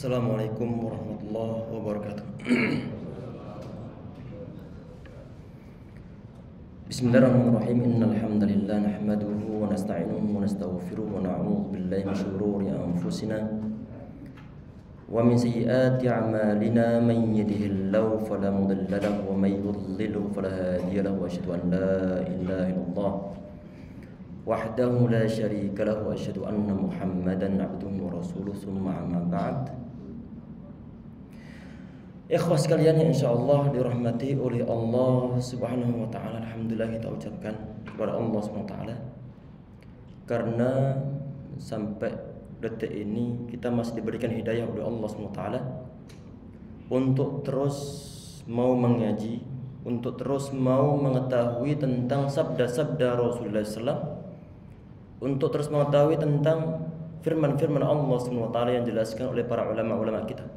Assalamualaikum warahmatullahi wabarakatuh. Bismillahirrahmanirrahim. Innal hamdalillah nahmaduhu wa nasta'inuhu wa nastaghfiruhu wa na'udzu billahi min shururi anfusina wa min sayyiati a'malina. Man yahdihillahu fala mudilla lahu wa may yudlil fala hadiya lahu. Wa asyhadu an la ilaha illallah wahdahu la syarika lahu wa asyhadu anna Muhammadan 'abduhu wa rasuluhu. Tsumma amma ba'd. Ikhwah sekalian yang insyaallah dirahmati oleh Allah Subhanahu wa taala, alhamdulillah kita ucapkan kepada Allah Subhanahu wa taala karena sampai detik ini kita masih diberikan hidayah oleh Allah Subhanahu wa taala untuk terus mau mengaji, untuk terus mau mengetahui tentang sabda-sabda Rasulullah SAW, untuk terus mengetahui tentang firman-firman Allah Subhanahu wa taala yang dijelaskan oleh para ulama-ulama kita.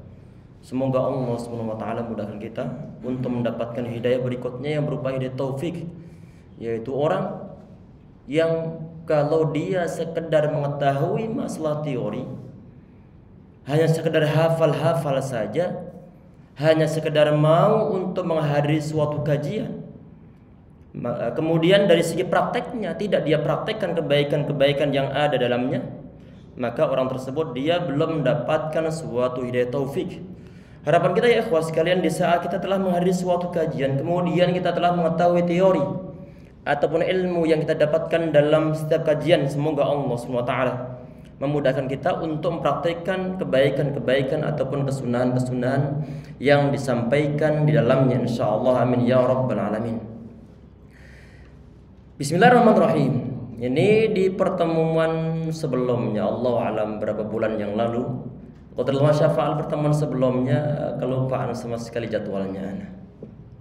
Semoga Allah Subhanahu wa taala mudahkan kita untuk mendapatkan hidayah berikutnya yang berupa hidayah taufik, yaitu orang yang kalau dia sekedar mengetahui masalah teori, hanya sekedar hafal-hafal saja, hanya sekedar mau untuk menghadiri suatu kajian, kemudian dari segi prakteknya tidak dia praktekkan kebaikan-kebaikan yang ada dalamnya, maka orang tersebut dia belum mendapatkan suatu hidayah taufik. Harapan kita ya ikhwah sekalian, di saat kita telah menghadiri suatu kajian, kemudian kita telah mengetahui teori ataupun ilmu yang kita dapatkan dalam setiap kajian, semoga Allah SWT memudahkan kita untuk mempraktikkan kebaikan-kebaikan ataupun kesunahan-kesunahan yang disampaikan di dalamnya, insyaallah. Amin ya rabbal alamin. Bismillahirrahmanirrahim. Ini di pertemuan sebelumnya, Allah alam berapa bulan yang lalu, Qadarul Masyafa'al pertemuan sebelumnya kelupaan sama sekali jadwalnya.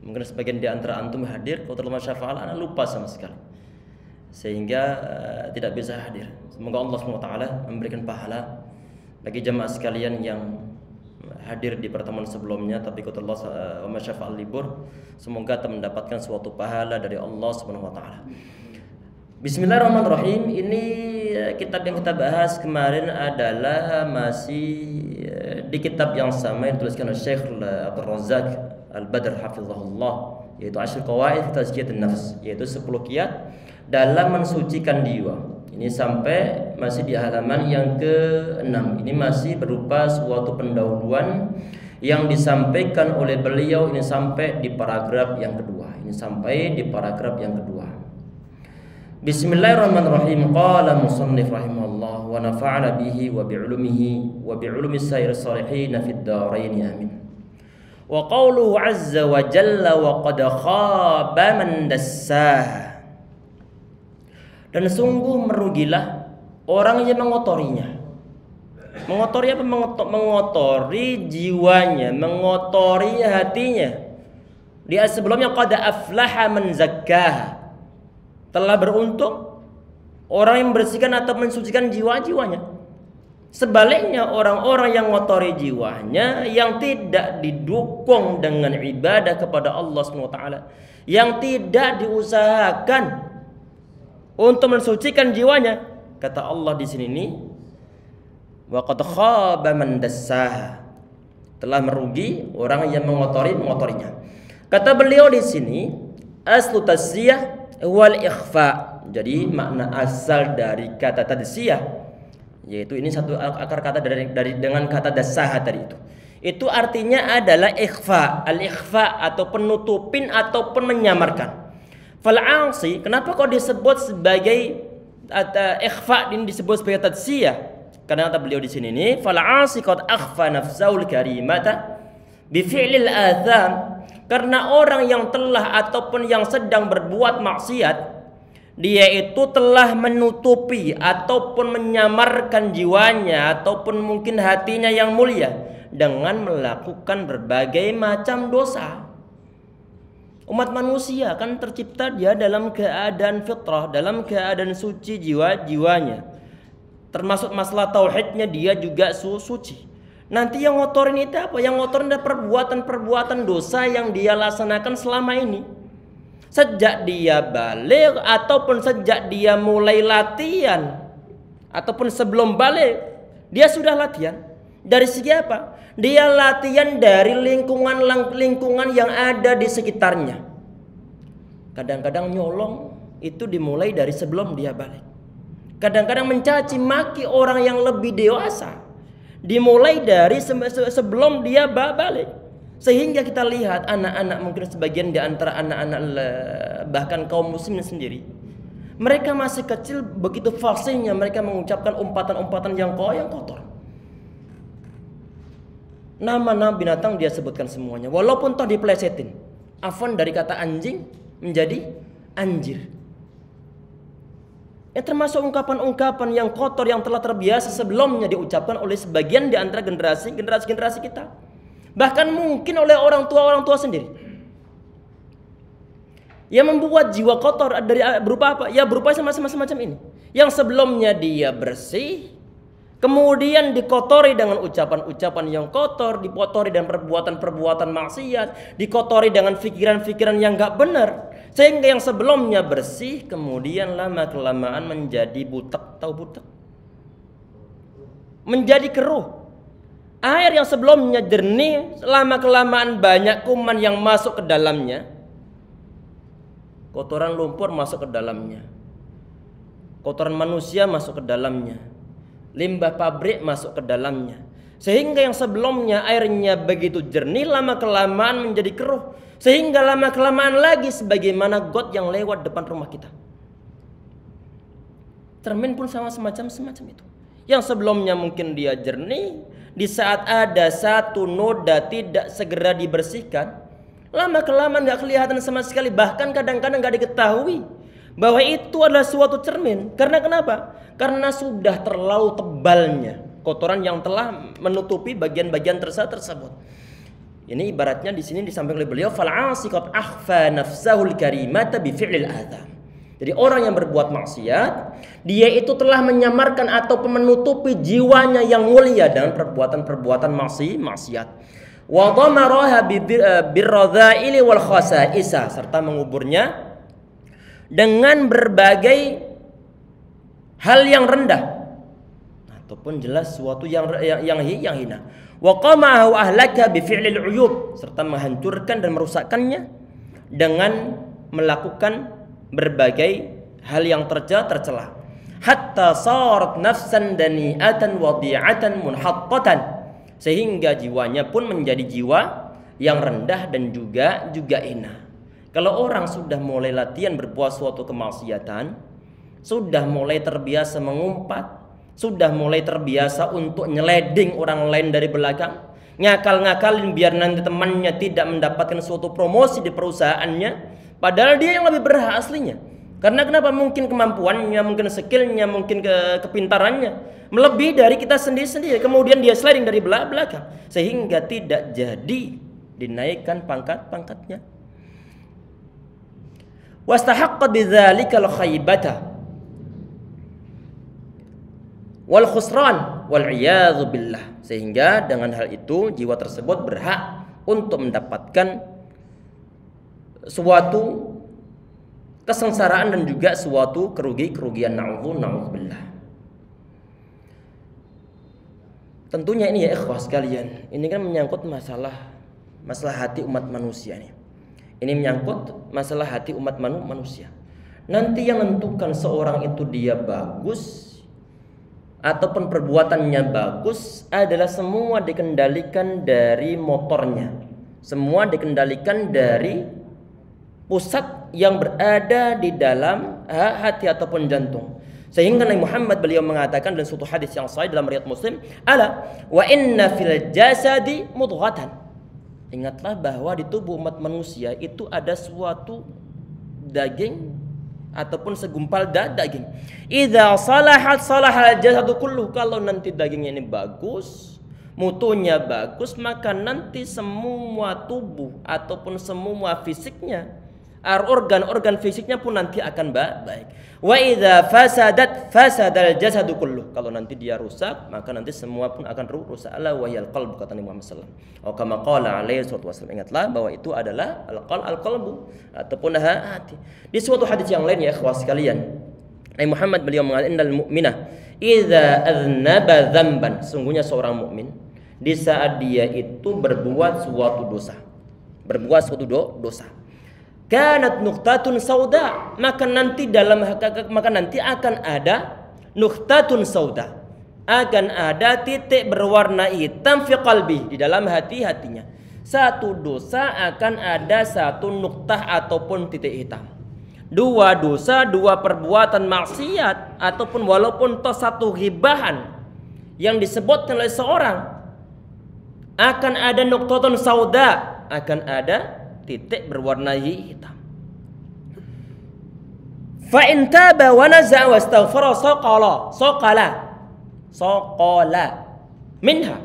Mungkin sebagian di antara antum hadir Qadarul Masyafa'al, ana lupa sama sekali, sehingga tidak bisa hadir. Semoga Allah SWT memberikan pahala bagi jemaah sekalian yang hadir di pertemuan sebelumnya tapi Qadarul Masyafa'al libur. Semoga mendapatkan suatu pahala dari Allah SWT. Bismillahirrahmanirrahim. Ini kitab yang kita bahas kemarin adalah masih di kitab yang sama yang dituliskan oleh Syekh Abdul Razak Al-Badr hafizahullah, yaitu Ashr Qawaid Tazkiyatun Nafs, yaitu 10 kiat dalam mensucikan jiwa. Ini sampai masih di halaman yang ke-6. Ini masih berupa suatu pendahuluan yang disampaikan oleh beliau. Ini sampai di paragraf yang kedua. Bismillahirrahmanirrahim. Qala musannif rahimahullah wa nafa'ana bihi wa bi'ulumihi wa bi'ulumi sair salihin fid dharain amin. Wa qawluhu azza wa jalla wa qad khaba man dassah. Dan sungguh merugilah orang yang mengotorinya. Mengotori apa? Mengotori jiwanya, mengotori hatinya. Di ayat sebelumnya qad aflaha man zakkaha. Telah beruntung orang yang membersihkan atau mensucikan jiwa-jiwanya. Sebaliknya orang-orang yang mengotori jiwanya, yang tidak didukung dengan ibadah kepada Allah SWT, yang tidak diusahakan untuk mensucikan jiwanya, kata Allah di sini nih, wa qad khaba man dassaha, telah merugi orang yang mengotorinya. Kata beliau di sini, aslu tasiyah wal ikhfa. Jadi makna asal dari kata tadsyiyah, yaitu ini satu akar kata dari dengan kata dassaha tadi itu artinya adalah ikhfa, al ikhfa atau penutupin ataupun menyamarkan. Fal 'asi, kenapa kok disebut sebagai ikhfa, ini disebut sebagai tadsyiyah? Karena kata beliau di sini nih, fal 'asi qad akhfa nafsaul karimata bi fi'lil atham. Karena orang yang telah ataupun yang sedang berbuat maksiat, dia itu telah menutupi ataupun menyamarkan jiwanya ataupun mungkin hatinya yang mulia dengan melakukan berbagai macam dosa. Umat manusia kan tercipta dia dalam keadaan fitrah, dalam keadaan suci jiwanya. Termasuk masalah tauhidnya dia juga suci. Nanti yang ngotorin itu apa? Yang ngotorin adalah perbuatan-perbuatan dosa yang dia laksanakan selama ini. Sejak dia balik ataupun sejak dia mulai latihan ataupun sebelum balik, dia sudah latihan. Dari segi apa? Dia latihan dari lingkungan yang ada di sekitarnya. Kadang-kadang nyolong itu dimulai dari sebelum dia balik. Kadang-kadang mencaci maki orang yang lebih dewasa dimulai dari sebelum dia balik. Sehingga kita lihat anak-anak, mungkin sebagian di antara anak-anak bahkan kaum muslimin sendiri, mereka masih kecil begitu fasihnya mereka mengucapkan umpatan-umpatan yang kotor. Nama-nama binatang dia sebutkan semuanya, walaupun toh diplesetin. Afwan dari kata anjing menjadi anjir. Termasuk ungkapan-ungkapan yang kotor yang telah terbiasa sebelumnya diucapkan oleh sebagian di antara generasi kita. Bahkan mungkin oleh orang tua sendiri. Yang membuat jiwa kotor dari berupa apa? Ya berupa semacam ini. Yang sebelumnya dia bersih, kemudian dikotori dengan ucapan-ucapan yang kotor, dikotori dengan perbuatan-perbuatan maksiat, dikotori dengan pikiran-pikiran yang gak benar. Sehingga yang sebelumnya bersih, kemudian lama-kelamaan menjadi butek, tahu butek? Menjadi keruh. Air yang sebelumnya jernih, lama-kelamaan banyak kuman yang masuk ke dalamnya. Kotoran lumpur masuk ke dalamnya. Kotoran manusia masuk ke dalamnya. Limbah pabrik masuk ke dalamnya. Sehingga yang sebelumnya airnya begitu jernih, lama-kelamaan menjadi keruh. Sehingga lama-kelamaan lagi sebagaimana got yang lewat depan rumah kita. Cermin pun sama semacam itu. Yang sebelumnya mungkin dia jernih, di saat ada satu noda tidak segera dibersihkan, lama-kelamaan gak kelihatan sama sekali. Bahkan kadang-kadang gak diketahui bahwa itu adalah suatu cermin. Karena kenapa? Karena sudah terlalu tebalnya kotoran yang telah menutupi bagian-bagian tersebut. Ini ibaratnya di sini disampaikan oleh beliau, fal'asiqat akhfa nafsahul karimata bi fi'lil adzam. Jadi orang yang berbuat maksiat, dia itu telah menyamarkan atau menutupi jiwanya yang mulia dengan perbuatan-perbuatan maksiat. Wa dhamaraha birradha'ili wal khasa'isa, serta menguburnya dengan berbagai hal yang rendah ataupun jelas suatu yang hina. Wa qama'ahu ahlaka bi fi'lil 'uyub, serta menghancurkan dan merusakkannya dengan melakukan berbagai hal yang tercela. Hatta sarat nafsan dani'atan wadi'atan munhattatan, sehingga jiwanya pun menjadi jiwa yang rendah dan juga hina. Kalau orang sudah mulai latihan berbuat suatu kemaksiatan, sudah mulai terbiasa mengumpat, sudah mulai terbiasa untuk nyeleding orang lain dari belakang, ngakal-ngakalin biar nanti temannya tidak mendapatkan suatu promosi di perusahaannya, padahal dia yang lebih berhak aslinya. Karena kenapa? Mungkin kemampuannya, mungkin skillnya, mungkin kepintarannya melebihi dari kita sendiri. Kemudian dia sliding dari belakang sehingga tidak jadi dinaikkan pangkatnya. Wastahaqqa bidzalika al-khaybata wal khusran wal iyadzu billah, sehingga dengan hal itu jiwa tersebut berhak untuk mendapatkan suatu kesengsaraan dan juga suatu kerugian. Na'udzubillah. Tentunya ini ya ikhwah sekalian, ini kan menyangkut masalah hati umat manusia nih. Ini menyangkut masalah hati umat manusia. Nanti yang menentukan seorang itu dia bagus ataupun perbuatannya bagus adalah semua dikendalikan dari motornya. Semua dikendalikan dari pusat yang berada di dalam hati ataupun jantung. Sehingga Nabi Muhammad beliau mengatakan dalam suatu hadis yang sahih dalam riwayat Muslim, ala wa inna fil jasadi mudghatan. Ingatlah bahwa di tubuh umat manusia itu ada suatu daging ataupun segumpal daging. Idza salahat salahal jasadu kullu. Kalau nanti dagingnya ini bagus, mutunya bagus, maka nanti semua tubuh ataupun semua fisiknya, organ-organ fisiknya pun nanti akan baik. Wa idza fasadal jasadu kullu. Kalau nanti dia rusak, maka nanti semua pun akan rusak. Ala wahyal qalbu, kata Nabi Muhammad sallallahu alaihi wasallam. Kama qala alaihi wasallam. Ingatlah bahwa itu adalah al-qalbu ataupun hati. Di suatu hadis yang lain ya ikhwah sekalian, Nabi Muhammad beliau mengatakan, innal mu'mina idza aznaba dzamban, sungguhnya seorang mukmin di saat dia itu berbuat suatu dosa. Berbuat suatu dosa. Kanat nuqtatun sauda, maka nanti akan ada nuqtatun sauda. Akan ada titik berwarna hitam fi qalbi, di dalam hatinya. Satu dosa akan ada satu nuktah ataupun titik hitam. Dua dosa, dua perbuatan maksiat ataupun walaupun toh satu ghibahan yang disebutkan oleh seorang, akan ada nuqtatun sauda, akan ada titik berwarna hitam. Fa in taba wa naza'a wastaghfara saqala minha.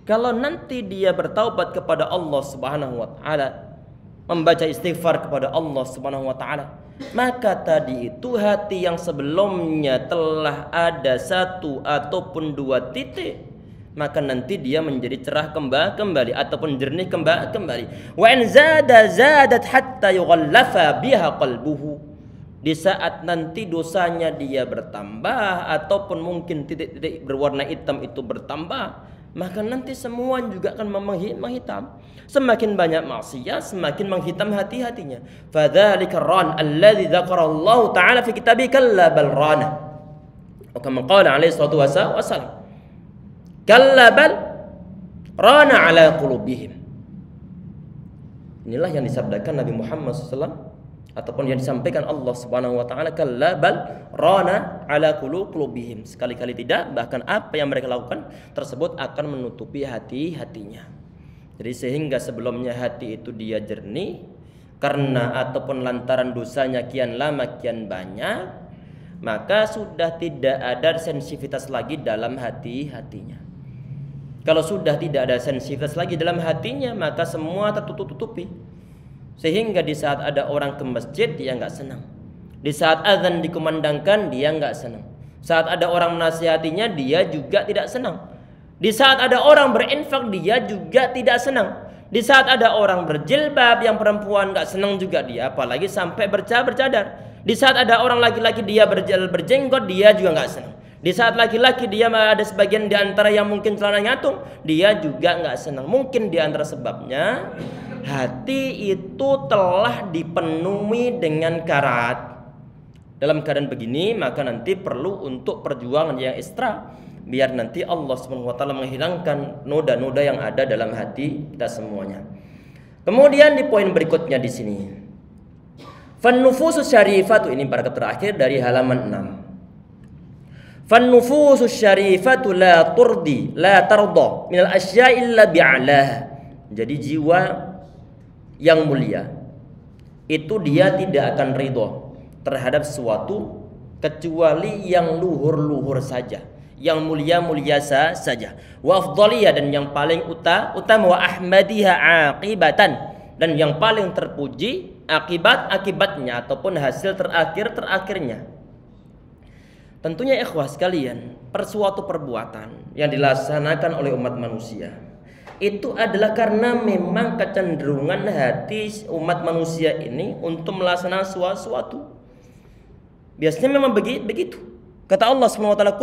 Kalau nanti dia bertaubat kepada Allah Subhanahu wa taala, membaca istighfar kepada Allah Subhanahu wa taala, maka tadi itu hati yang sebelumnya telah ada satu ataupun dua titik, maka nanti dia menjadi cerah kembali ataupun jernih kembali. Wa in zadat hatta yughallafa biha qalbuhu. Di saat nanti dosanya dia bertambah ataupun mungkin titik-titik berwarna hitam itu bertambah, maka nanti semua juga akan menghitam. Semakin banyak maksiat, semakin menghitam hatinya. Fadzalika ran alladzi dzakarallahu ta'ala fi kitabihi kalla bal rana. Kama qala alaihi salatu wasallam. Kalla bal rana ala qulubihim. Inilah yang disabdakan Nabi Muhammad SAW ataupun yang disampaikan Allah Subhanahu wa taala, kalla bal rana ala qulubihim. Sekali-kali tidak, bahkan apa yang mereka lakukan tersebut akan menutupi hatinya. Jadi sehingga sebelumnya hati itu dia jernih karena ataupun lantaran dosanya kian lama kian banyak, maka sudah tidak ada sensitivitas lagi dalam hatinya. Kalau sudah tidak ada sensitivitas lagi dalam hatinya, maka semua tertutup-tutupi. Sehingga di saat ada orang ke masjid dia nggak senang. Di saat azan dikumandangkan dia nggak senang. Saat ada orang menasihatinya dia juga tidak senang. Di saat ada orang berinfak dia juga tidak senang. Di saat ada orang berjilbab yang perempuan nggak senang juga dia, apalagi sampai bercadar. Di saat ada orang laki-laki dia berjenggot dia juga nggak senang. Di saat laki-laki dia ada sebagian di antara yang mungkin celana nyatung, dia juga nggak senang. Mungkin di antara sebabnya hati itu telah dipenuhi dengan karat. Dalam keadaan begini maka nanti perlu untuk perjuangan yang ekstra biar nanti Allah Subhanahu wa taala menghilangkan noda-noda yang ada dalam hati kita semuanya. Kemudian di poin berikutnya di sini. Fan nufusus syarifatu, ini paragraf terakhir dari halaman 6. Fan nufusus syarifatu la tarda minal asya'i illa bi'alaha. Jadi jiwa yang mulia itu dia tidak akan ridho terhadap sesuatu kecuali yang luhur-luhur saja, yang mulia-mulia saja. Wa afdaliyah, dan yang paling utama, wa ahmadiha aqibatan, dan yang paling terpuji akibatnya ataupun hasil terakhirnya. Tentunya ikhwah sekalian, suatu perbuatan yang dilaksanakan oleh umat manusia itu adalah karena memang kecenderungan hati umat manusia ini untuk melaksanakan sesuatu. Biasanya memang begitu. Kata Allah Subhanahu wa taala,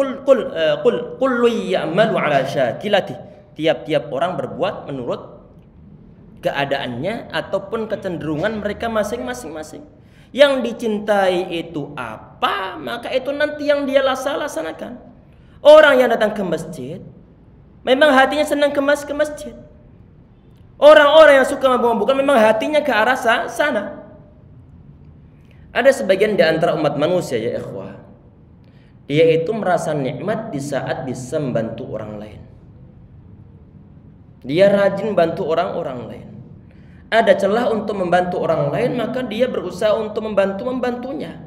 qul ya'malu ala syakilati. Tiap-tiap orang berbuat menurut keadaannya ataupun kecenderungan mereka masing-masing. Yang dicintai itu apa, maka itu nanti yang dia laksanakan. Orang yang datang ke masjid memang hatinya senang ke masjid. Orang-orang yang suka mabuk-mabukan memang hatinya ke arah sana. Ada sebagian di antara umat manusia ya ikhwah, dia itu merasa nikmat di saat bisa membantu orang lain. Dia rajin bantu orang lain. Ada celah untuk membantu orang lain, maka dia berusaha untuk membantunya.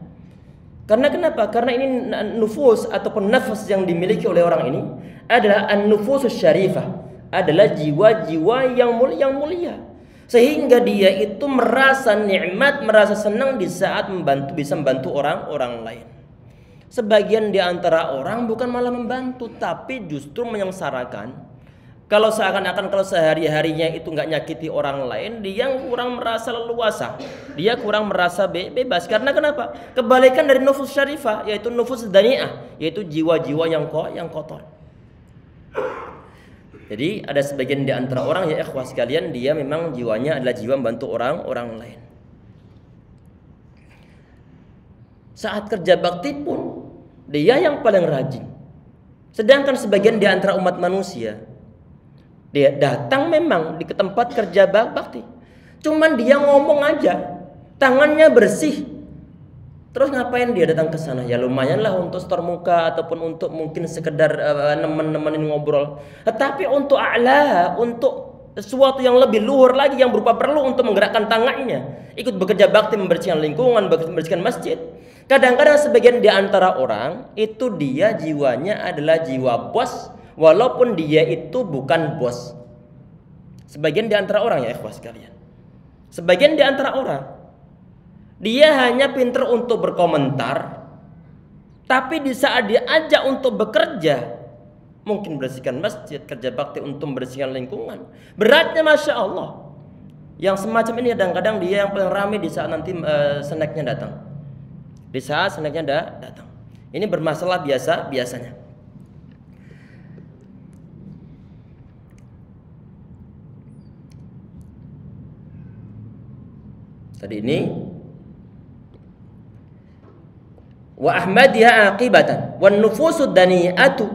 Karena kenapa? Karena ini nufus ataupun nafas yang dimiliki oleh orang ini adalah an-nufusus syarifah, adalah jiwa-jiwa yang mulia. Sehingga dia itu merasa nikmat, merasa senang di saat bisa membantu orang lain. Sebagian di antara orang bukan malah membantu, tapi justru menyengsarakan. Kalau seakan-akan kalau sehari-harinya itu nggak nyakiti orang lain, dia kurang merasa leluasa, dia kurang merasa bebas. Karena kenapa? Kebalikan dari nufus syarifah, yaitu nufus dani'ah, yaitu jiwa-jiwa yang kotor. Jadi ada sebagian di antara orang ya ikhwah sekalian, dia memang jiwanya adalah jiwa membantu orang lain. Saat kerja bakti pun dia yang paling rajin. Sedangkan sebagian di antara umat manusia, dia datang memang di tempat kerja bakti, cuman dia ngomong aja, tangannya bersih. Terus ngapain dia datang ke sana? Ya lumayan lah untuk setor muka ataupun untuk mungkin sekedar nemenin ngobrol. Tetapi untuk a'la, untuk sesuatu yang lebih luhur lagi yang berupa perlu untuk menggerakkan tangannya, ikut bekerja bakti, membersihkan lingkungan, membersihkan masjid. Kadang-kadang sebagian di antara orang itu dia jiwanya adalah jiwa bos, walaupun dia itu bukan bos. Sebagian di antara orang ya ikhwah sekalian. Sebagian di antara orang dia hanya pintar untuk berkomentar, tapi di saat dia ajak untuk bekerja, mungkin bersihkan masjid, kerja bakti untuk membersihkan lingkungan, beratnya Masya Allah. Yang semacam ini kadang-kadang dia yang paling ramai di saat nanti snacknya datang. Di saat snacknya datang. Ini bermasalah biasanya. Tadi ini wa ahmadiha aqibatan wan nufusud dani'atu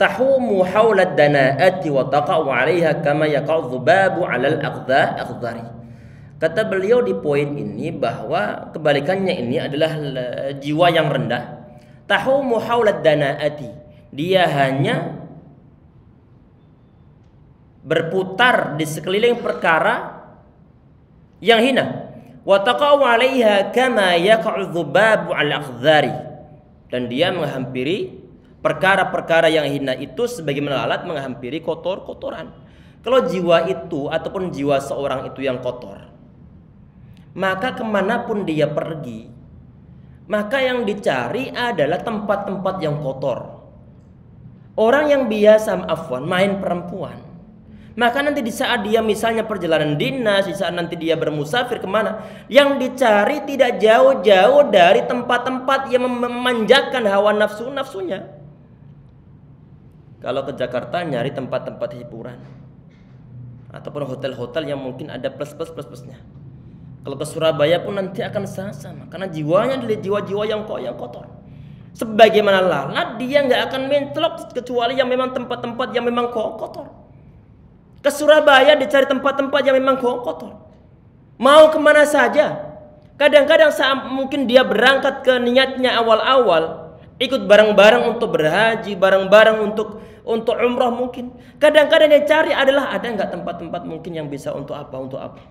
tahumu hawla ad-dana'ati wa taqa'u 'alaiha kama yaqa'u dhubabu 'alal aqdari. Kata beliau di poin ini bahwa kebalikannya ini adalah jiwa yang rendah. Tahumu hawla ad-dana'ati, dia hanya berputar di sekeliling perkara yang hina. Wa taqa'u 'alaiha kama yaqa'u dhubabu 'alal aqdari. Dan dia menghampiri perkara-perkara yang hina itu sebagaimana lalat menghampiri kotoran. Kalau jiwa itu ataupun jiwa seorang itu yang kotor, maka kemanapun dia pergi, maka yang dicari adalah tempat-tempat yang kotor. Orang yang biasa main perempuan, maka nanti di saat dia misalnya perjalanan dinas, di saat nanti dia bermusafir kemana, yang dicari tidak jauh-jauh dari tempat-tempat yang memanjakan hawa nafsunya. Kalau ke Jakarta nyari tempat-tempat hiburan ataupun hotel-hotel yang mungkin ada plus-plusnya. Kalau ke Surabaya pun nanti akan sama, karena jiwanya adalah jiwa-jiwa yang kotor. Sebagaimana lalat, dia nggak akan mencelok kecuali yang memang tempat-tempat yang memang kotor. Ke Surabaya dicari tempat-tempat yang memang kotor. Mau kemana saja. Kadang-kadang saat mungkin dia berangkat ke niatnya awal-awal, ikut bareng-bareng untuk berhaji, bareng-bareng untuk umrah mungkin. Kadang-kadang dia cari adalah ada nggak tempat-tempat mungkin yang bisa untuk apa.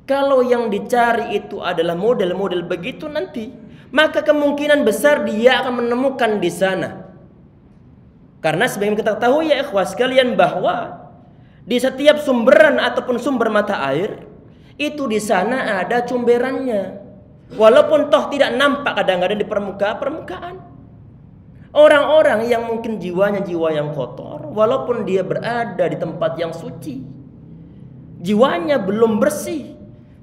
Kalau yang dicari itu adalah model-model begitu nanti, maka kemungkinan besar dia akan menemukan di sana. Karena sebagaimana kita tahu ya ikhwah sekalian bahwa di setiap sumberan ataupun sumber mata air itu di sana ada cumberannya. Walaupun toh tidak nampak kadang-kadang di permukaan. Orang-orang yang mungkin jiwanya jiwa yang kotor, walaupun dia berada di tempat yang suci, jiwanya belum bersih.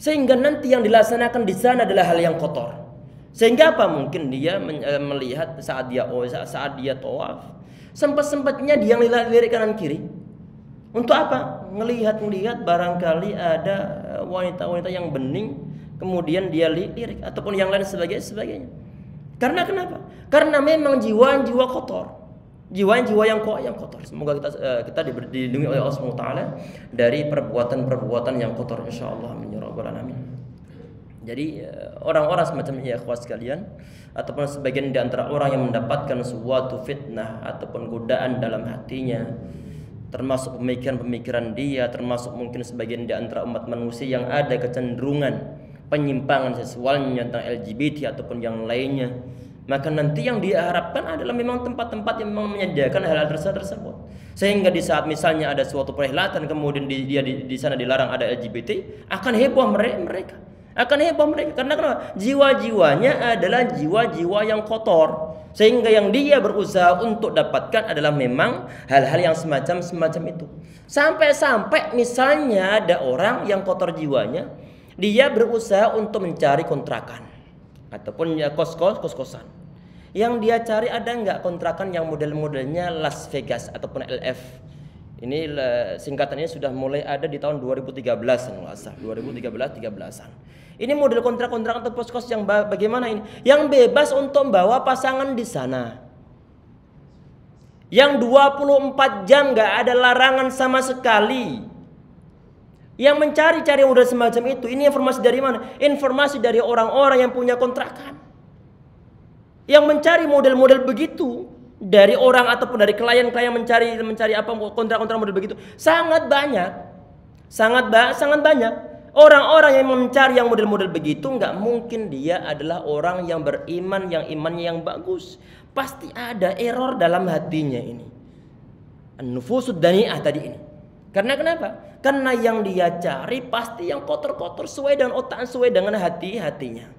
Sehingga nanti yang dilaksanakan di sana adalah hal yang kotor. Sehingga apa? Mungkin dia melihat saat dia tawaf, sempat-sempatnya dia lirik kanan kiri. Untuk apa? Ngelihat barangkali ada wanita-wanita yang bening, kemudian dia lirik ataupun yang lain sebagainya. Karena kenapa? Karena memang jiwa kotor. Jiwa yang kotor. Semoga kita dilindungi oleh Allah SWT dari perbuatan-perbuatan yang kotor, insyaallah amin ya rabbal alamin. Jadi orang-orang semacam ini ya ikhwah sekalian, ataupun sebagian di antara orang yang mendapatkan suatu fitnah ataupun godaan dalam hatinya, termasuk pemikiran-pemikiran dia, termasuk mungkin sebagian di antara umat manusia yang ada kecenderungan penyimpangan seksualnya tentang LGBT ataupun yang lainnya, maka nanti yang dia harapkan adalah memang tempat-tempat yang memang menyediakan hal-hal tersebut. Sehingga di saat misalnya ada suatu perhelatan kemudian dia di sana dilarang ada LGBT, akan heboh mereka. Karena kenapa? Jiwa-jiwanya adalah jiwa-jiwa yang kotor. Sehingga yang dia berusaha untuk dapatkan adalah memang hal-hal yang semacam itu. Sampai-sampai misalnya ada orang yang kotor jiwanya, dia berusaha untuk mencari kontrakan ataupun ya kos-kosan Yang dia cari ada nggak kontrakan yang model-modelnya Las Vegas ataupun LF. Ini singkatannya sudah mulai ada di tahun 2013-an, 2013-13an. Ini model kontrak-kontrak atau kos-kos yang bagaimana ini? Yang bebas untuk membawa pasangan di sana. Yang 24 jam nggak ada larangan sama sekali. Yang mencari-cari model semacam itu, ini informasi dari mana? Informasi dari orang-orang yang punya kontrakan. Yang mencari model-model begitu dari orang ataupun dari klien-klien mencari apa kontrak-kontrak model begitu sangat banyak, sangat banyak. Orang-orang yang mencari yang model-model begitu nggak mungkin dia adalah orang yang beriman, yang imannya yang bagus. Pasti ada error dalam hatinya ini. An-nufusud dani'ah tadi ini. Karena kenapa? Karena yang dia cari pasti yang kotor-kotor sesuai dengan otak, sesuai dengan hatinya.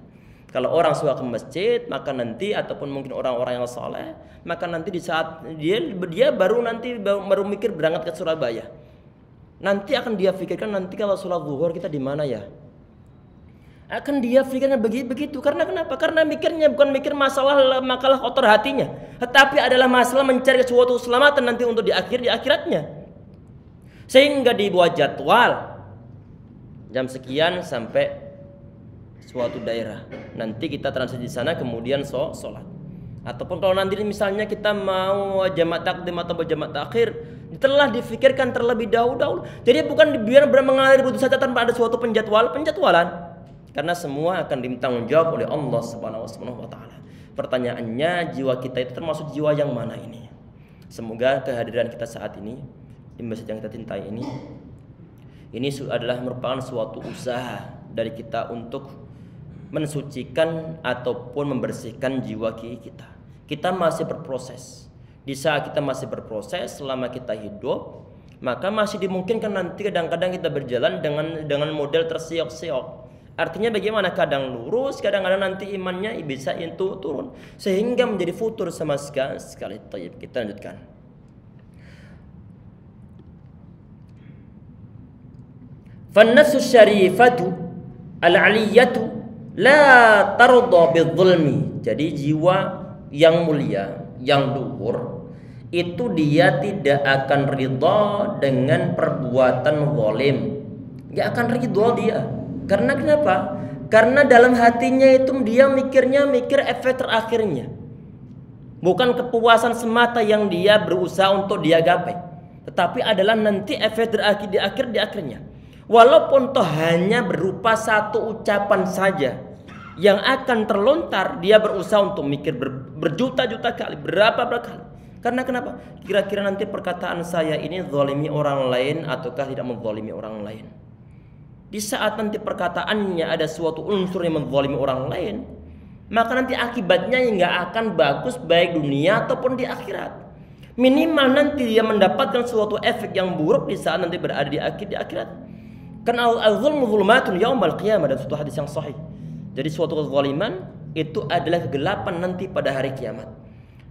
Kalau orang suka ke masjid, maka nanti ataupun mungkin orang-orang yang soleh, maka nanti di saat dia baru mikir berangkat ke Surabaya. Nanti akan dia pikirkan nanti kalau sholat zuhur kita di mana ya? Akan dia pikirkan begitu. Karena kenapa? Karena mikirnya bukan mikir makalah kotor hatinya, tetapi adalah masalah mencari suatu keselamatan nanti untuk di akhiratnya. Sehingga dibuat jadwal jam sekian sampai suatu daerah. Nanti kita transit di sana kemudian sholat. Ataupun kalau nanti misalnya kita mau jamak takdim atau jamak takhir, telah difikirkan terlebih dahulu. Jadi bukan biar mengalir begitu saja tanpa ada suatu penjadwalan. Karena semua akan ditanggung jawab oleh Allah Subhanahu wa taala. Pertanyaannya, jiwa kita itu termasuk jiwa yang mana ini? Semoga kehadiran kita saat ini di masjid yang kita cintai ini adalah merupakan suatu usaha dari kita untuk mensucikan ataupun membersihkan jiwa kita. Kita masih berproses. Di saat kita masih berproses selama kita hidup, maka masih dimungkinkan nanti kadang-kadang kita berjalan dengan model tersiok-siok. Artinya bagaimana? Kadang lurus, kadang-kadang nanti imannya bisa itu turun sehingga menjadi futur sama sekali. Kita lanjutkan. Fan-nafsu syarifatu al-'aliyatu la tarda bidzulmi. Jadi jiwa yang mulia, yang luhur, itu dia tidak akan ridha dengan perbuatan zalim. Enggak akan ridha dia. Karena kenapa? Karena dalam hatinya itu dia mikir efek terakhirnya. Bukan kepuasan semata yang dia berusaha untuk dia gapai, tetapi adalah nanti efek terakhir di akhirnya. Walaupun toh hanya berupa satu ucapan saja yang akan terlontar, dia berusaha untuk mikir berjuta-juta kali, berapa kali. Karena kenapa? Kira-kira nanti perkataan saya ini zalimi orang lain ataukah tidak menzalimi orang lain. Di saat nanti perkataannya ada suatu unsur yang menzalimi orang lain, maka nanti akibatnya nggak akan bagus baik dunia ataupun di akhirat. Minimal nanti dia mendapatkan suatu efek yang buruk di saat nanti berada di akhirat. Kan al-zulmu zulumatun yaumal qiyamah, dan suatu hadis yang sahih. Jadi suatu kezaliman itu adalah kegelapan nanti pada hari kiamat.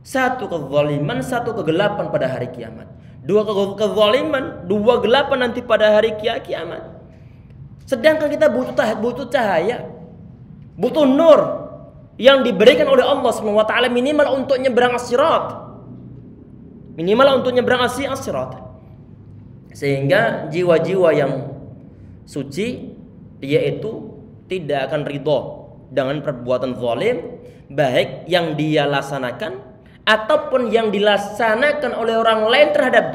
Satu kezaliman, satu kegelapan pada hari kiamat. Dua kezaliman, dua kegelapan nanti pada hari kiamat. Sedangkan kita butuh cahaya, butuh nur yang diberikan oleh Allah SWT minimal untuk nyebrang as-sirat. Minimal untuk nyebrang as-sirat. Sehingga jiwa-jiwa yang suci dia itu tidak akan ridho dengan perbuatan zalim, baik yang dia laksanakan ataupun yang dilaksanakan oleh orang lain terhadap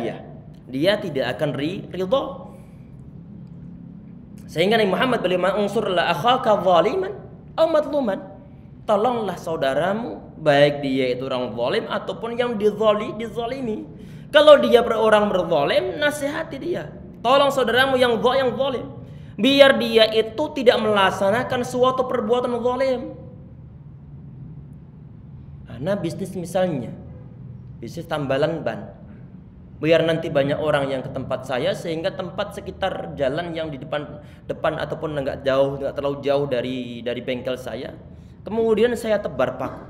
dia tidak akan ridho. Sehingga Nabi Muhammad beliau unsurlah akhaka zaliman aw madluman, tolonglah saudaramu baik dia itu orang zalim ataupun yang dizalimi. Kalau dia orang berzalim, nasihati dia. Tolong saudaramu yang zalim, biar dia itu tidak melaksanakan suatu perbuatan zalim. Nah, bisnis misalnya, bisnis tambalan ban, biar nanti banyak orang yang ke tempat saya sehingga tempat sekitar jalan yang di depan ataupun enggak terlalu jauh dari bengkel saya, kemudian saya tebar paku.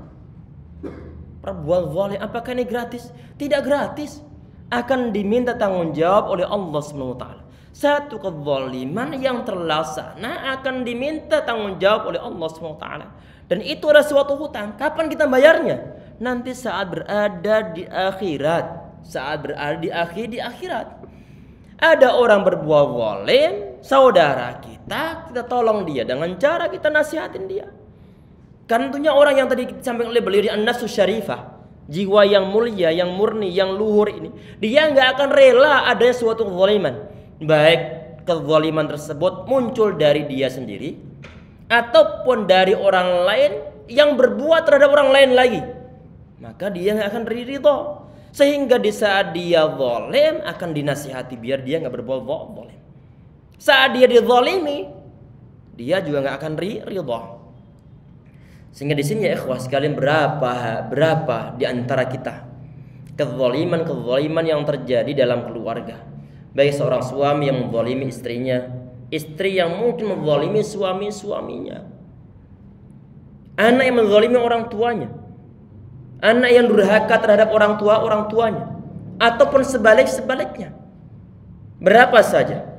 Perbuatan zalim, apakah ini gratis? Tidak gratis. Akan diminta tanggung jawab oleh Allah SWT. Satu kezaliman yang terlaksana akan diminta tanggung jawab oleh Allah SWT. Dan itu adalah suatu hutang. Kapan kita bayarnya? nanti saat berada di akhirat. Saat berada di akhirat. Ada orang berbuat zalim, saudara kita tolong dia dengan cara kita nasihatin dia. Kan tentunya orang yang tadi disampaikan oleh beliau di An-Nafsus Syarifah, jiwa yang mulia, yang murni, yang luhur ini, dia nggak akan rela adanya suatu kezaliman, baik kezaliman tersebut muncul dari dia sendiri ataupun dari orang lain yang berbuat terhadap orang lain lagi, maka dia nggak akan ridho. Sehingga di saat dia zalim akan dinasihati biar dia nggak berbuat zalim. Saat dia dizalimi, dia juga nggak akan ridho. Sehingga di sini ya ikhwah sekalian, berapa di antara kita kezaliman yang terjadi dalam keluarga. Baik seorang suami yang menzalimi istrinya, istri yang mungkin menzalimi suaminya, anak yang menzalimi orang tuanya, anak yang durhaka terhadap orang tuanya, ataupun sebaliknya. Berapa saja.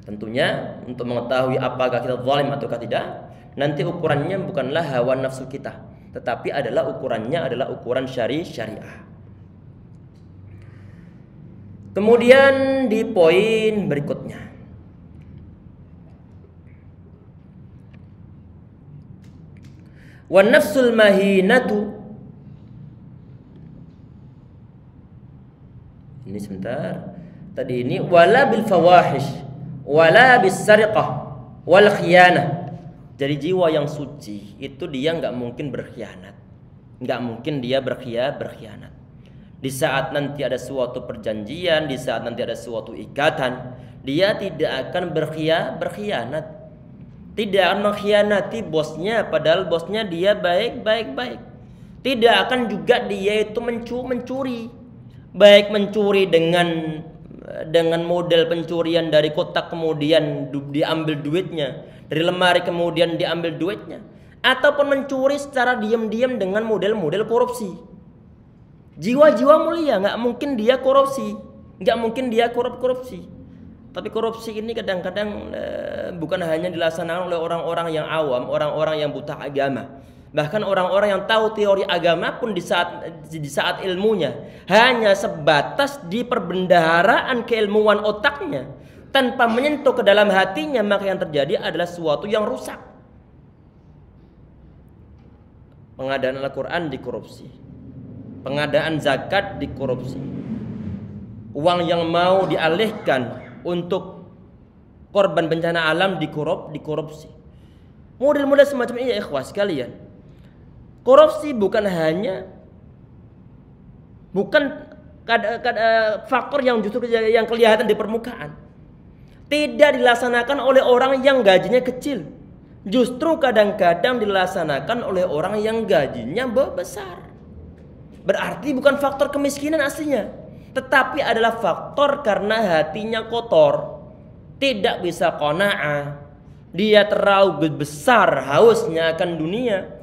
Tentunya untuk mengetahui apakah kita zalim ataukah tidak, nanti ukurannya bukanlah hawa nafsu kita, tetapi ukurannya adalah ukuran syariah. Kemudian di poin berikutnya, wan nafsul mahinatu. Ini sebentar. Tadi ini wala bil fawahish, wala bis sariqah, wal khiyanah. Jadi jiwa yang suci itu dia nggak mungkin berkhianat, nggak mungkin dia berkhianat. Di saat nanti ada suatu perjanjian, di saat nanti ada suatu ikatan, dia tidak akan berkhianat. Tidak akan mengkhianati bosnya, padahal bosnya dia baik. Tidak akan juga dia itu mencuri, baik mencuri dengan model pencurian dari kotak kemudian diambil duitnya, dari lemari kemudian diambil duitnya, ataupun mencuri secara diam-diam dengan model-model korupsi. Jiwa-jiwa mulia nggak mungkin dia korupsi, nggak mungkin dia korupsi. Tapi korupsi ini kadang-kadang bukan hanya dilaksanakan oleh orang-orang yang awam, orang-orang yang buta agama. Bahkan orang-orang yang tahu teori agama pun di saat ilmunya hanya sebatas di perbendaharaan keilmuan otaknya tanpa menyentuh ke dalam hatinya, maka yang terjadi adalah sesuatu yang rusak. Pengadaan Al-Quran dikorupsi, pengadaan zakat dikorupsi, uang yang mau dialihkan untuk korban bencana alam dikorupsi. Model-model semacam ini ya ikhwah sekalian. Korupsi bukan faktor yang justru yang kelihatan di permukaan. Tidak dilaksanakan oleh orang yang gajinya kecil. Justru kadang-kadang dilaksanakan oleh orang yang gajinya besar. Berarti bukan faktor kemiskinan aslinya, tetapi adalah faktor karena hatinya kotor, tidak bisa qanaah. Dia terlalu besar hausnya akan dunia.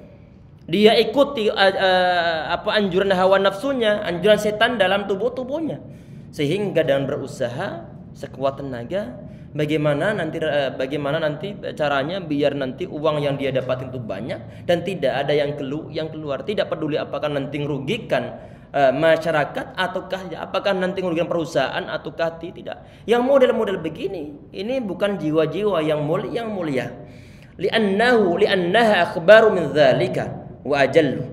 Dia ikuti anjuran hawa nafsunya, anjuran setan dalam tubuhnya, sehingga dengan berusaha sekuat tenaga bagaimana nanti caranya biar nanti uang yang dia dapatin itu banyak dan tidak ada yang keluar. Tidak peduli apakah nanti merugikan masyarakat ataukah apakah nanti merugikan perusahaan ataukah tidak. Yang model-model begini ini bukan jiwa-jiwa yang mulia. Li'annaha akhbaru min dzalika wa ajallu.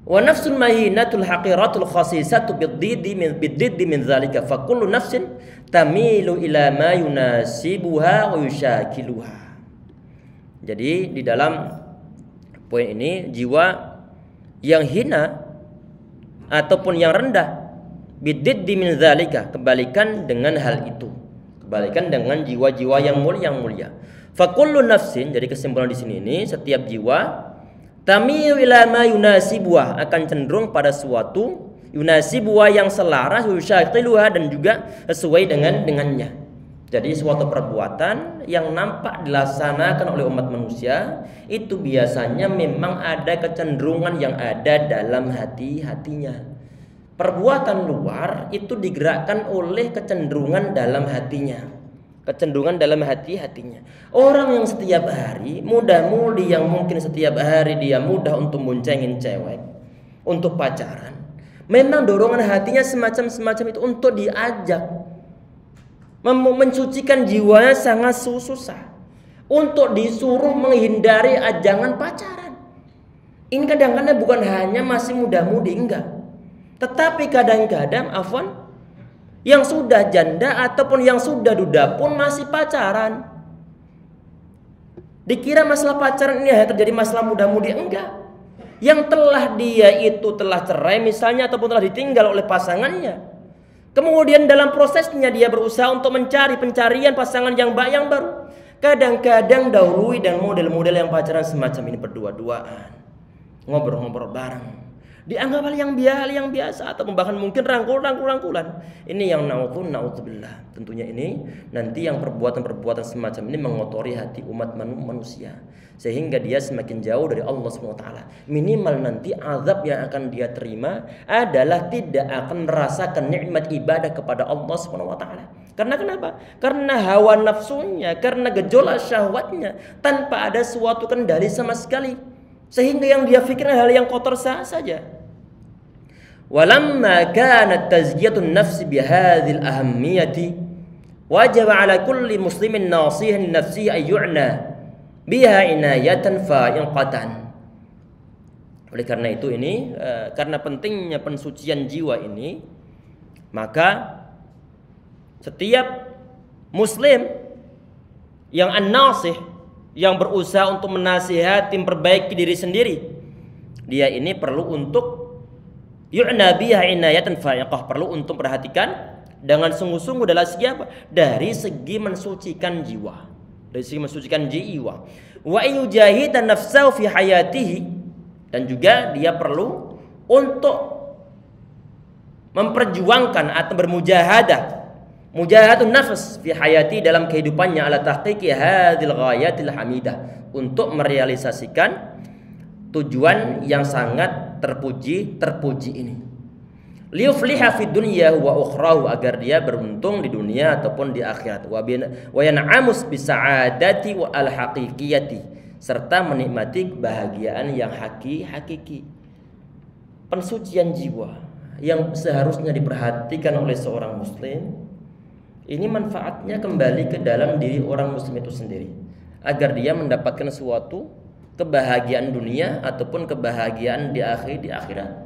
Wa nafsul mahinatul haqiratul khasisatu biddiddi min dzalika fa kullu nafsin tamilu ila ma yunasibuha wa yushakiluha. Jadi di dalam poin ini jiwa yang hina ataupun yang rendah biddiddi min dzalika, kebalikan dengan hal itu, kebalikan dengan jiwa-jiwa yang mulia. Fa kullu nafsin, jadi kesimpulan di sini ini setiap jiwa tamilu ila ma yunasibuha, akan cenderung pada suatu yunasibuha yang selaras, yushakiluha, dan juga sesuai dengannya. Jadi suatu perbuatan yang nampak dilaksanakan oleh umat manusia itu biasanya memang ada kecenderungan yang ada dalam hatinya. Perbuatan luar itu digerakkan oleh kecenderungan dalam hatinya. kecenderungan dalam hatinya. Orang yang setiap hari mudah-mudi, yang mungkin setiap hari dia mudah untuk boncengin cewek, untuk pacaran, memang dorongan hatinya semacam itu untuk diajak, mensucikan jiwanya sangat susah, untuk disuruh menghindari ajangan pacaran. Ini kadang-kadang bukan hanya masih muda-mudi, enggak. Tetapi kadang-kadang yang sudah janda ataupun yang sudah duda pun masih pacaran. Dikira masalah pacaran ini hanya terjadi masalah muda-mudi, enggak. Yang telah cerai misalnya ataupun telah ditinggal oleh pasangannya. Kemudian dalam prosesnya dia berusaha untuk mencari pencarian pasangan yang baru. Kadang-kadang dahului dan model-model yang pacaran semacam ini berdua-duaan, ngobrol-ngobrol bareng, dianggap hal yang biasa atau bahkan mungkin rangkulan. Ini yang naudzubillah. Tentunya ini nanti yang perbuatan semacam ini mengotori hati umat manusia sehingga dia semakin jauh dari Allah SWT. Minimal nanti azab yang akan dia terima adalah tidak akan merasakan nikmat ibadah kepada Allah SWT. Karena kenapa? Karena hawa nafsunya, karena gejolak syahwatnya tanpa ada suatu kendali sama sekali, sehingga yang dia pikirkan hal yang kotor saja. Walamma kanat tazkiyatun nafsi bihadhil ahammiyati wajib ala kulli muslimin nasihan nafsi ay yu'na biha inayatan fa'iqatan. Oleh karena itu karena pentingnya pensucian jiwa ini, maka setiap muslim yang an-nasih, yang berusaha untuk menasihati, memperbaiki diri sendiri, dia ini perlu untuk yu'na biha inayatan fa'iqah, perlu untuk perhatikan dengan sungguh-sungguh dalam segi apa? Dari segi mensucikan jiwa. Wa yujahidan nafsahu fi hayatihi, dan juga dia perlu untuk memperjuangkan atau mujahadun nafs fi hayati, dalam kehidupannya, ala tahqiqi hadhil ghayatil hamidah, untuk merealisasikan tujuan yang sangat terpuji ini. Liyufliha fid dunya wa ukhrahu, agar dia beruntung di dunia ataupun di akhirat. Wa yan'amus bisa'adati wa al-haqiqiyati, serta menikmati kebahagiaan yang hakiki. Pensucian jiwa yang seharusnya diperhatikan oleh seorang muslim, ini manfaatnya kembali ke dalam diri orang muslim itu sendiri, agar dia mendapatkan suatu kebahagiaan dunia ataupun kebahagiaan di akhirat.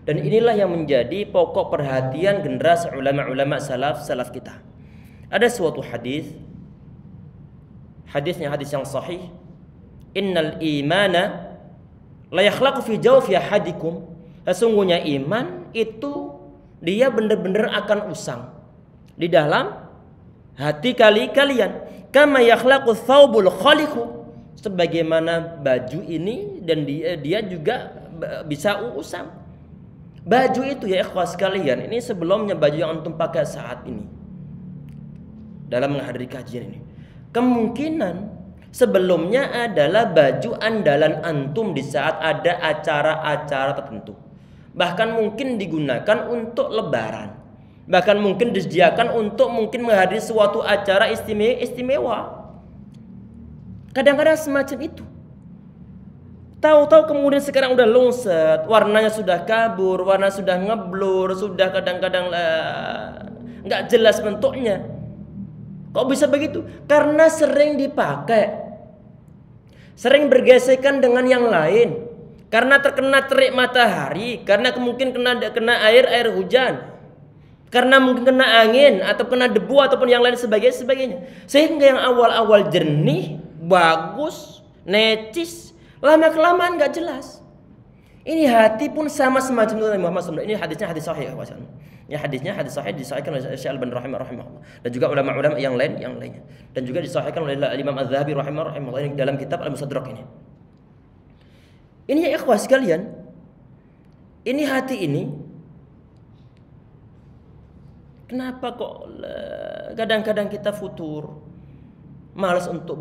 Dan inilah yang menjadi pokok perhatian generasi ulama-ulama salaf kita. Ada suatu hadisnya hadis yang sahih, innal imana la yakhlaqu fi jawfi ahadikum, sesungguhnya iman itu dia benar-benar akan usang di dalam hati kalian, kama yakhlaqu thawbul khaliqu, sebagaimana baju ini dan dia juga bisa usang. Baju itu ya ikhwas sekalian, ini sebelumnya baju yang antum pakai saat ini dalam menghadiri kajian ini, kemungkinan sebelumnya adalah baju andalan antum di saat ada acara-acara tertentu, bahkan mungkin digunakan untuk lebaran, bahkan mungkin disediakan untuk mungkin menghadiri suatu acara istimewa. Kadang-kadang semacam itu. Tahu-tahu kemudian sekarang udah lungset, warnanya sudah kabur, warna sudah ngeblur, sudah kadang-kadang nggak jelas bentuknya. Kok bisa begitu? Karena sering dipakai, sering bergesekan dengan yang lain, karena terkena terik matahari, karena mungkin kena air hujan, karena mungkin kena angin atau kena debu ataupun yang lain sebagainya. Sehingga yang awal-awal jernih, bagus, necis, lama-kelamaan nggak jelas. Ini hati pun sama semacam itu Nabi Muhammad SAW. Ini hadisnya hadis sahih. Ini hadisnya hadis sahih, disahihkan oleh Syekh Al-Albani rahimahullah, dan juga ulama-ulama yang lainnya, dan juga disahihkan oleh Imam Az-Zahabi rahimahullah dalam kitab Al-Mustadrak ini. Ini ya ikhwah sekalian, ini hati ini kenapa kok kadang-kadang kita futur, malas untuk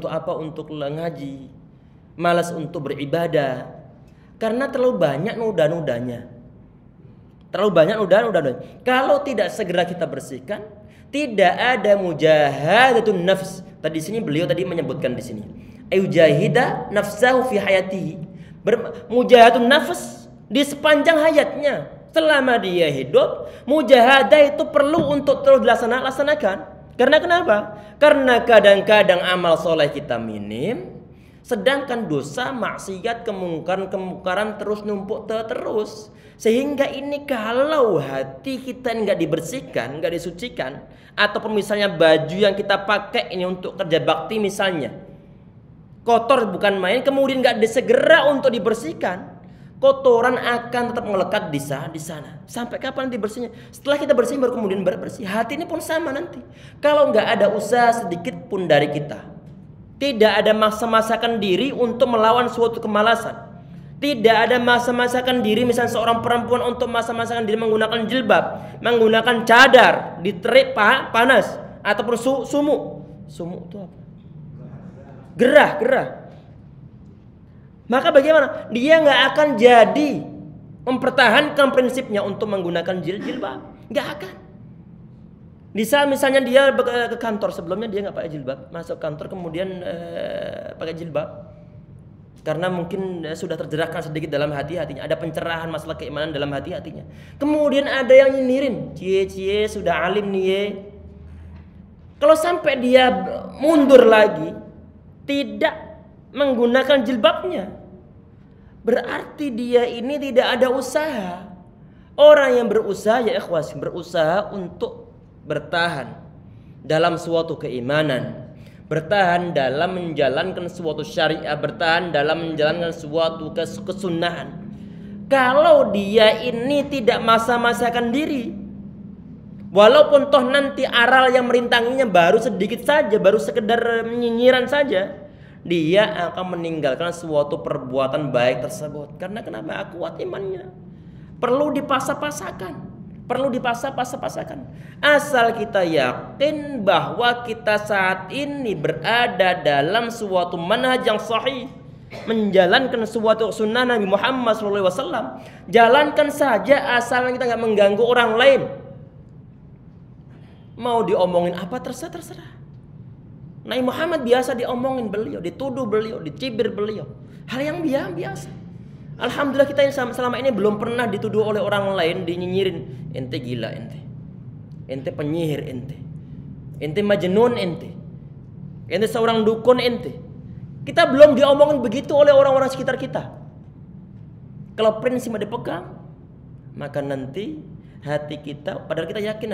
apa? Untuk ngaji, malas untuk beribadah, karena terlalu banyak noda-nodanya. Kalau tidak segera kita bersihkan, Tidak ada mujahadatun nafs. Tadi di sini beliau tadi menyebutkan di sini. Ayujahida nafsahu fi hayatihi. Mujahadatun nafs di sepanjang hayatnya. Selama dia hidup, mujahadah itu perlu untuk terus dilaksanakan. Karena kenapa? Karena kadang-kadang amal soleh kita minim, sedangkan dosa, maksiat, kemungkaran terus numpuk terus. Sehingga ini kalau hati kita nggak dibersihkan, nggak disucikan, ataupun misalnya baju yang kita pakai ini untuk kerja bakti misalnya, kotor bukan main, kemudian nggak disegera untuk dibersihkan, kotoran akan tetap melekat di sana. Sampai kapan nanti bersihnya? Setelah kita bersih baru kemudian bersih. Hati ini pun sama nanti. Kalau nggak ada usaha sedikit pun dari kita, tidak ada masa-masakan diri untuk melawan suatu kemalasan, tidak ada masa-masakan diri misalnya seorang perempuan untuk masa-masakan diri menggunakan jilbab, menggunakan cadar di terik panas ataupun sumuk itu apa? Gerah. Maka bagaimana? Dia nggak akan jadi mempertahankan prinsipnya untuk menggunakan jilbab. Nggak akan. Di saat misalnya dia ke kantor, sebelumnya dia nggak pakai jilbab, masuk kantor kemudian pakai jilbab, karena mungkin sudah tergerakkan sedikit dalam hatinya, ada pencerahan masalah keimanan dalam hatinya. Kemudian ada yang nyinyirin, cie sudah alim nih ye. Kalau sampai dia mundur lagi, tidak menggunakan jilbabnya, berarti dia ini tidak ada usaha. Orang yang berusaha ya ikhwas, berusaha untuk bertahan dalam suatu keimanan, bertahan dalam menjalankan suatu syariah, bertahan dalam menjalankan suatu kesunahan. Kalau dia ini tidak masa-masakan diri, walaupun toh nanti aral yang merintanginya baru sedikit saja, baru sekedar nyinyiran saja, dia akan meninggalkan suatu perbuatan baik tersebut. Karena kenapa? Kuat imannya. Perlu dipasah-pasahkan. Asal kita yakin bahwa kita saat ini berada dalam suatu manhaj yang sahih, menjalankan suatu sunnah Nabi Muhammad SAW. Jalankan saja asal kita nggak mengganggu orang lain. Mau diomongin apa terserah. Nabi Muhammad biasa diomongin beliau, dituduh beliau, dicibir beliau. Hal yang biasa. Alhamdulillah kita yang selama ini belum pernah dituduh oleh orang lain, dinyinyirin. Ente gila ente. Ente penyihir ente. Ente majnun ente. Ente seorang dukun ente. Kita belum diomongin begitu oleh orang-orang sekitar kita. Kalau prinsip dipegang, maka nanti hati kita, padahal kita yakin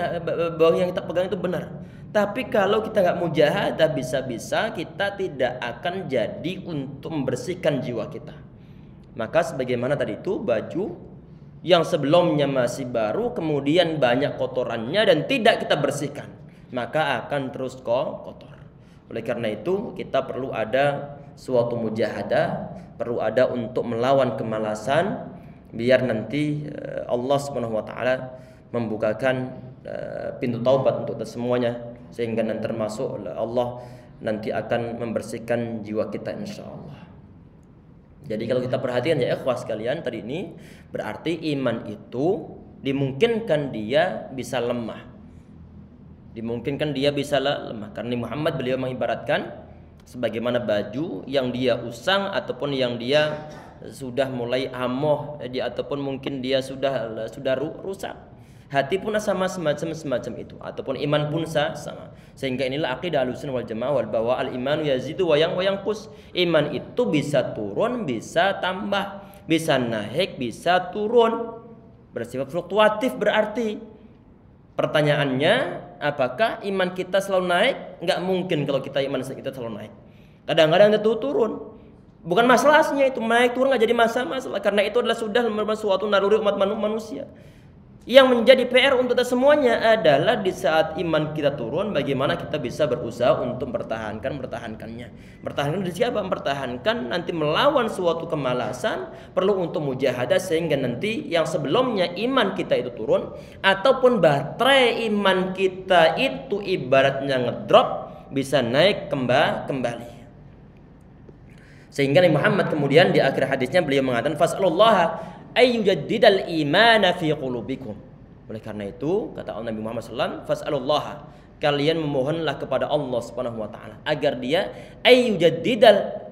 bahwa yang kita pegang itu benar. Tapi kalau kita nggak mujahadah, bisa-bisa kita tidak akan jadi untuk membersihkan jiwa kita. Maka sebagaimana tadi itu, baju yang sebelumnya masih baru, kemudian banyak kotorannya dan tidak kita bersihkan, maka akan terus kotor. Oleh karena itu kita perlu ada suatu mujahadah, perlu ada untuk melawan kemalasan, biar nanti Allah Subhanahu wa taala membukakan pintu taubat untuk semuanya, sehingga nanti termasuk Allah nanti akan membersihkan jiwa kita insyaallah. Jadi kalau kita perhatikan ya ikhwas sekalian, tadi ini berarti iman itu dimungkinkan dia bisa lemah. Dimungkinkan dia bisa lemah karena Muhammad beliau mengibaratkan sebagaimana baju yang dia usang ataupun yang dia sudah mulai amoh ataupun mungkin dia sudah rusak. Hati pun sama semacam itu, ataupun iman pun sama. Sehingga inilah akidah Ahlussunnah wal Jamaah wal bahwa al imanu yazidu wa yanqus. Iman itu bisa turun, bisa tambah, bisa naik, bisa turun. Bersifat fluktuatif berarti. Pertanyaannya, apakah iman kita selalu naik? Enggak mungkin kalau kita iman kita selalu naik. Kadang-kadang itu turun. Bukan masalahnya itu naik turun enggak jadi masalah, karena itu adalah sudah suatu naluri umat manusia. Yang menjadi PR untuk kita semuanya adalah di saat iman kita turun, bagaimana kita bisa berusaha untuk mempertahankannya. Mempertahankan dari siapa? Mempertahankan nanti melawan suatu kemalasan, perlu untuk mujahadah sehingga nanti yang sebelumnya iman kita itu turun ataupun baterai iman kita itu ibaratnya ngedrop, bisa naik kembali. Sehingga Nabi Muhammad kemudian di akhir hadisnya beliau mengatakan fas'alullaha ayyujaddidal imana fi qulubikum. Oleh karena itu kata Nabi Muhammad SAW, fas'alullaha, kalian memohonlah kepada Allah Subhanahu wa taala agar dia ayyujaddidal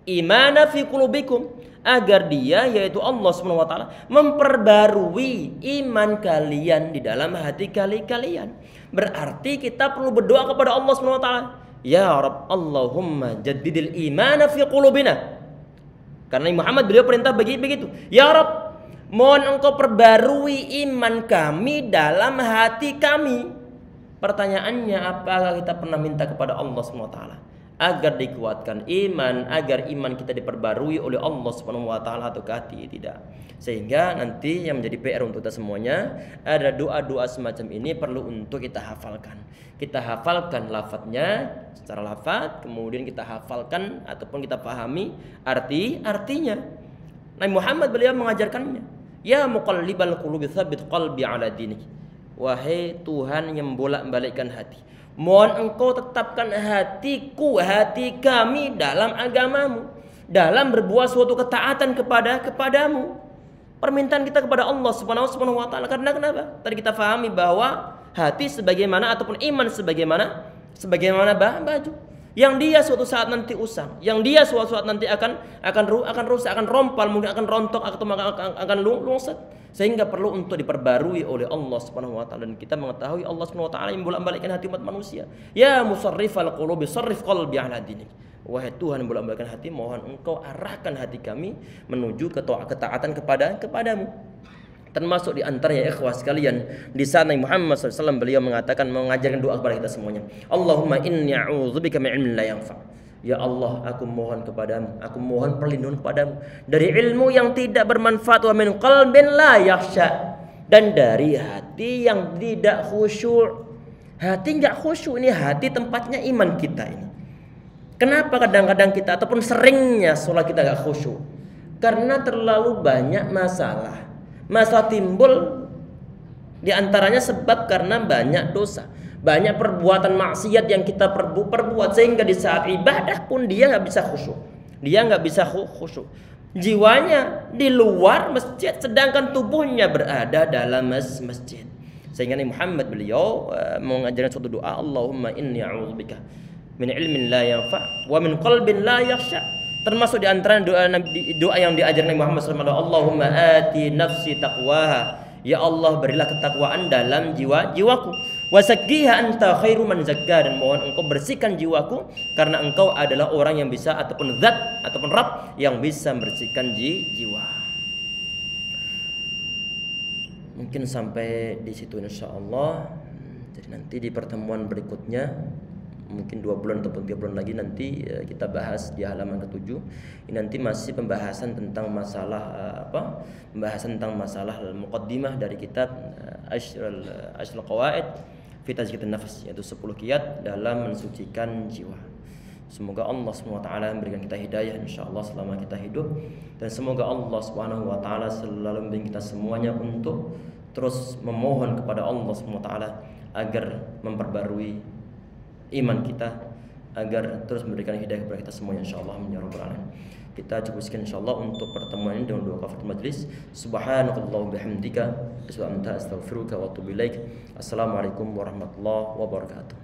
imana fi qulubikum, agar dia yaitu Allah Subhanahu wa taala memperbarui iman kalian di dalam hati kalian. Berarti kita perlu berdoa kepada Allah Subhanahu wa taala, ya Rabb, Allahumma jaddidil imana fi qulubina. Karena Muhammad beliau perintah begitu. Ya Rabb, mohon engkau perbarui iman kami dalam hati kami. Pertanyaannya, apakah kita pernah minta kepada Allah SWT agar dikuatkan iman, agar iman kita diperbarui oleh Allah SWT atau tidak? Sehingga nanti yang menjadi PR untuk kita semuanya, ada doa-doa semacam ini perlu untuk kita hafalkan. Kita hafalkan lafadznya secara lafadz, kemudian kita hafalkan ataupun kita pahami artinya. Nabi Muhammad beliau mengajarkannya. Ya muqallibal qulubi tsabbit qalbi ala dinik. Wahai Tuhan yang membolak-balikkan hati, mohon engkau tetapkan hati kami dalam agamamu, dalam berbuat suatu ketaatan kepadamu. Permintaan kita kepada Allah Subhanahu wa taala. Karena kenapa? Tadi kita fahami bahwa hati sebagaimana ataupun iman sebagaimana baju yang dia suatu saat nanti usang, yang dia suatu saat nanti akan rusak, akan rompal, mungkin akan rontok atau akan lungsat, sehingga perlu untuk diperbarui oleh Allah Subhanahu wa taala. Dan kita mengetahui Allah Subhanahu wa taala yang bolak-balikkan hati umat manusia. Ya musarrifal qulubi sarrif qalbi ala dinik. Wahai Tuhan yang bolak-balikkan hati, mohon engkau arahkan hati kami menuju ketaatan kepadamu. Termasuk di antaranya ikhwah sekalian, di sana Muhammad SAW beliau mengatakan, mengajarkan doa kepada kita semuanya. Allahumma inni a'udzubika min ilmin la yanfa. Ya Allah, aku mohon kepadamu, aku mohon perlindungan kepadamu dari ilmu yang tidak bermanfaat, wa min qalbin la yakhsha, dan dari hati yang tidak khusyuk. Hati enggak khusyuk, ini hati tempatnya iman kita ini. Kenapa kadang-kadang kita ataupun seringnya sholat kita enggak khusyuk? Karena terlalu banyak masalah. Masalah timbul diantaranya sebab karena banyak dosa, banyak perbuatan maksiat yang kita perbuat, sehingga di saat ibadah pun dia nggak bisa khusyuk. Jiwanya di luar masjid, sedangkan tubuhnya berada dalam masjid. Sehingga Nabi Muhammad beliau mengajarkan suatu doa, Allahumma inni a'udzubika min ilmin la yanfa wa min qalbin la yakhsha. Termasuk di antara doa yang diajarkan Nabi Muhammad SAW, Allahumma ati nafsi taqwaha. Ya Allah, berilah ketakwaan dalam jiwaku. Wasakkiha anta khairu man zakka, dan mohon engkau bersihkan jiwaku karena engkau adalah orang yang bisa ataupun zat ataupun Rabb yang bisa membersihkan jiwa. Mungkin sampai di situ insyaallah. Jadi nanti di pertemuan berikutnya, mungkin 2 bulan atau 3 bulan lagi, nanti kita bahas di halaman ke-7. Ini nanti masih pembahasan tentang masalah pembahasan tentang masalah muqaddimah dari kitab Ashrul Qawaid fi Tazkiyatun Nafs, yaitu 10 kiat dalam mensucikan jiwa. Semoga Allah Subhanahu wa taala memberikan kita hidayah insyaallah selama kita hidup, dan semoga Allah Subhanahu wa taala selalu membimbing kita semuanya untuk terus memohon kepada Allah Subhanahu wa taala agar memperbarui iman kita, agar terus memberikan hidayah kepada kita semuanya insyaallah ya rabbal alamin. Kita cukup sekian insyaallah untuk pertemuan ini dengan doa kafaratul majlis. Subhanakallahumma bihamdika asyhadu an la ilaha illa anta astaghfiruka wa atubu ilaik. Assalamualaikum warahmatullahi wabarakatuh.